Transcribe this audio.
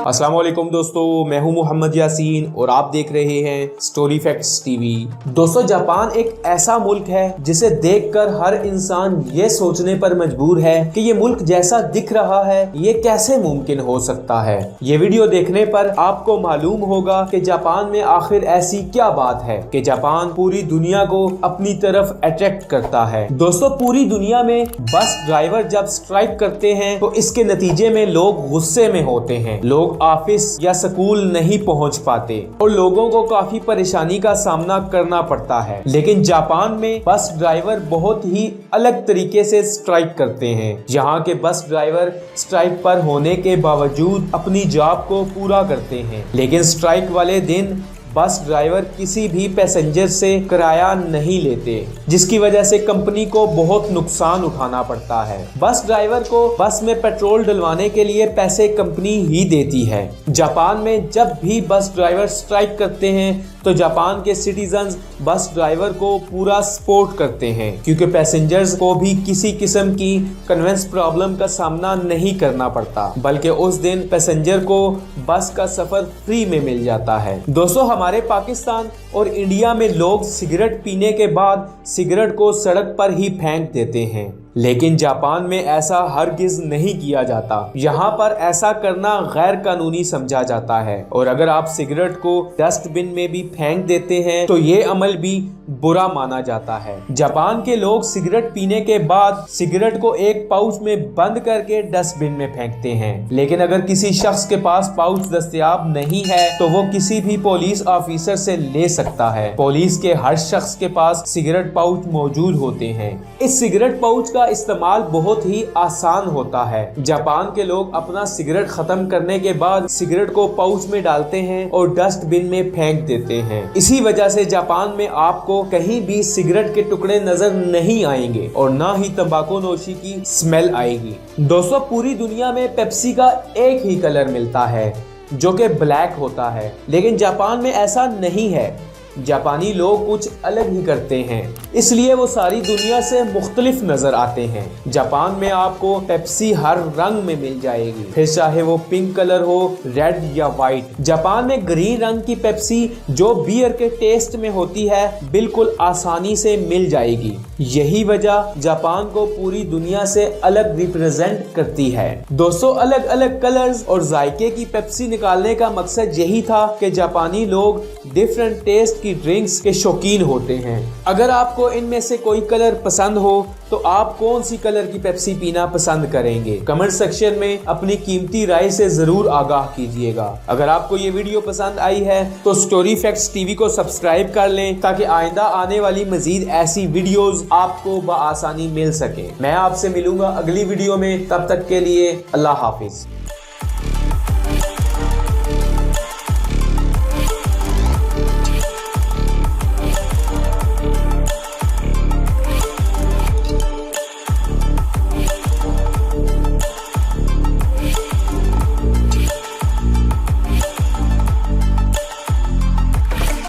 अस्सलाम वालेकुम दोस्तों, मैं हूं मोहम्मद यासीन और आप देख रहे हैं स्टोरी फैक्ट्स टीवी। दोस्तों, जापान एक ऐसा मुल्क है जिसे देखकर हर इंसान ये सोचने पर मजबूर है कि ये मुल्क जैसा दिख रहा है ये कैसे मुमकिन हो सकता है। ये वीडियो देखने पर आपको मालूम होगा कि जापान में आखिर ऐसी क्या बात है कि जापान पूरी दुनिया को अपनी तरफ अट्रैक्ट करता है। दोस्तों, पूरी दुनिया में बस ड्राइवर जब स्ट्राइक करते हैं तो इसके नतीजे में लोग गुस्से में होते हैं, लोग ऑफिस या स्कूल नहीं पहुंच पाते और लोगों को काफी परेशानी का सामना करना पड़ता है। लेकिन जापान में बस ड्राइवर बहुत ही अलग तरीके से स्ट्राइक करते हैं। यहाँ के बस ड्राइवर स्ट्राइक पर होने के बावजूद अपनी जॉब को पूरा करते हैं, लेकिन स्ट्राइक वाले दिन बस ड्राइवर किसी भी पैसेंजर से किराया नहीं लेते, जिसकी वजह से कंपनी को बहुत नुकसान उठाना पड़ता है। बस ड्राइवर को बस में पेट्रोल डलवाने के लिए पैसे कंपनी ही देती है। जापान में जब भी बस ड्राइवर स्ट्राइक करते हैं तो जापान के सिटीजन्स बस ड्राइवर को पूरा सपोर्ट करते हैं, क्योंकि पैसेंजर्स को भी किसी किस्म की कन्वेंस प्रॉब्लम का सामना नहीं करना पड़ता, बल्कि उस दिन पैसेंजर को बस का सफर फ्री में मिल जाता है। दोस्तों, हमारे पाकिस्तान और इंडिया में लोग सिगरेट पीने के बाद सिगरेट को सड़क पर ही फेंक देते हैं, लेकिन जापान में ऐसा हरगिज नहीं किया जाता। यहाँ पर ऐसा करना गैर कानूनी समझा जाता है और अगर आप सिगरेट को डस्टबिन में भी फेंक देते हैं तो ये अमल भी बुरा माना जाता है। जापान के लोग सिगरेट पीने के बाद सिगरेट को एक पाउच में बंद करके डस्टबिन में फेंकते हैं, लेकिन अगर किसी शख्स के पास पाउच दस्तयाब नहीं है तो वो किसी भी पुलिस ऑफिसर से ले सकता है। पुलिस के हर शख्स के पास सिगरेट पाउच मौजूद होते हैं। इस सिगरेट पाउच का इस्तेमाल बहुत ही आसान होता है। जापान के लोग अपना सिगरेट खत्म करने के बाद सिगरेट को पाउच में डालते हैं और डस्टबिन में फेंक देते हैं। इसी वजह से जापान में आपको कहीं भी सिगरेट के टुकड़े नजर नहीं आएंगे और ना ही तंबाकू नोशी की स्मेल आएगी। दोस्तों, पूरी दुनिया में पेप्सी का एक ही कलर मिलता है जो कि ब्लैक होता है, लेकिन जापान में ऐसा नहीं है। जापानी लोग कुछ अलग ही करते हैं, इसलिए वो सारी दुनिया से मुख्तलिफ नजर आते हैं। जापान में आपको पेप्सी हर रंग में मिल जाएगी, फिर चाहे वो पिंक कलर हो, रेड या वाइट। जापान में ग्रीन रंग की पेप्सी जो बियर के टेस्ट में होती है बिल्कुल आसानी से मिल जाएगी। यही वजह जापान को पूरी दुनिया से अलग रिप्रेजेंट करती है। दोस्तों, अलग अलग कलर्स और जायके की पेप्सी निकालने का मकसद यही था कि जापानी लोग डिफरेंट टेस्ट की ड्रिंक्स के शौकीन होते हैं। अगर आपको इनमें से कोई कलर पसंद हो तो आप कौन सी कलर की पेप्सी पीना पसंद करेंगे? कमेंट सेक्शन में अपनी कीमती राय से जरूर आगाह कीजिएगा। अगर आपको ये वीडियो पसंद आई है तो स्टोरी फैक्ट्स टीवी को सब्सक्राइब कर लें ताकि आइंदा आने वाली मजीद ऐसी वीडियोस आपको बआसानी मिल सके। मैं आपसे मिलूंगा अगली वीडियो में, तब तक के लिए अल्लाह हाफिज।